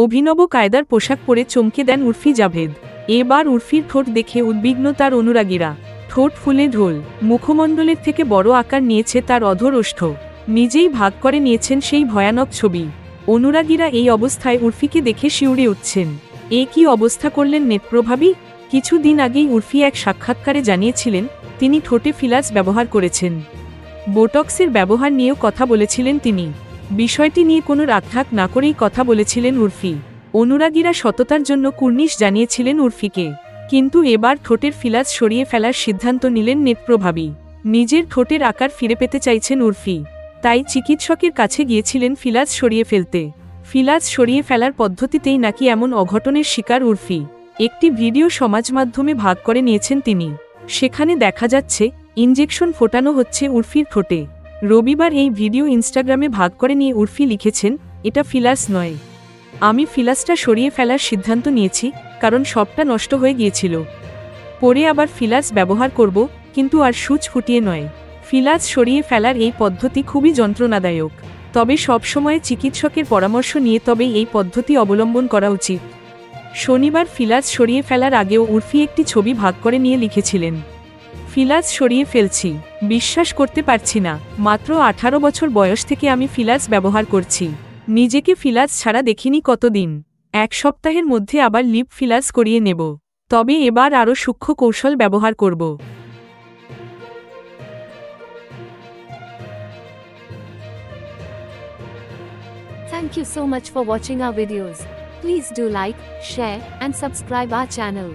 অভিনব কায়দার পোশাক পরে চমকে দেন উর্ফি জাভেদ। এবার উর্ফির ঠোঁট দেখে উদ্বিগ্ন তার অনুরাগীরা। ঠোঁট ফুলে ঢোল, মুখমণ্ডলের থেকে বড় আকার নিয়েছে তার অধর ওষ্ঠ। নিজেই ভাগ করে নিয়েছেন সেই ভয়ানক ছবি। অনুরাগীরা এই অবস্থায় উর্ফিকে দেখে শিউরে উঠছেন। এ কি অবস্থা করলেন নেত্রভাবী? কিছুদিন আগেই উর্ফি এক সাক্ষাৎকারে জানিয়েছিলেন তিনি ঠোঁটে ফিলার্স ব্যবহার করেছেন। বোটক্সের ব্যবহার নিয়েও কথা বলেছিলেন তিনি। বিষয়টি নিয়ে কোনো রাগঢাক না করেই কথা বলেছিলেন উর্ফি। অনুরাগীরা সততার জন্য কুর্নিশ জানিয়েছিলেন উর্ফিকে। কিন্তু এবার ঠোঁটের ফিলার্স সরিয়ে ফেলার সিদ্ধান্ত নিলেন নেত্রভাবী। নিজের ঠোঁটের আকার ফিরে পেতে চাইছেন উর্ফি, তাই চিকিৎসকের কাছে গিয়েছিলেন ফিলার্স সরিয়ে ফেলতে। ফিলার্স সরিয়ে ফেলার পদ্ধতিতেই নাকি এমন অঘটনের শিকার উর্ফি। একটি ভিডিও সমাজ মাধ্যমে ভাগ করে নিয়েছেন তিনি। সেখানে দেখা যাচ্ছে ইনজেকশন ফোটানো হচ্ছে উর্ফির ঠোঁটে। রবিবার এই ভিডিও ইনস্টাগ্রামে ভাগ করে নিয়ে উর্ফি লিখেছেন, এটা ফিলার্স নয়, আমি ফিলার্সটা সরিয়ে ফেলার সিদ্ধান্ত নিয়েছি, কারণ সবটা নষ্ট হয়ে গিয়েছিল। পরে আবার ফিলার্স ব্যবহার করব, কিন্তু আর সূচ ফুটিয়ে নয়। ফিলার্স সরিয়ে ফেলার এই পদ্ধতি খুবই যন্ত্রণাদায়ক, তবে সবসময় চিকিৎসকের পরামর্শ নিয়ে তবেই এই পদ্ধতি অবলম্বন করা উচিত। শনিবার ফিলার্স সরিয়ে ফেলার আগেও উর্ফি একটি ছবি ভাগ করে নিয়ে লিখেছিলেন, ফিলার্স সরিয়ে ফেলছি, বিশ্বাস করতে পারছি না, মাত্র 18 বছর বয়স থেকে আমি ফিলার্স ব্যবহার করছি। নিজেকে ফিলার্স ছাড়া দেখিনি কতদিন। এক সপ্তাহের মধ্যে আবার লিপ ফিলার্স করিয়ে নেব, তবে এবার আরও সূক্ষ্ম কৌশল ব্যবহার করব। Thank you so much for watching our videos. Please do like, share and subscribe our channel.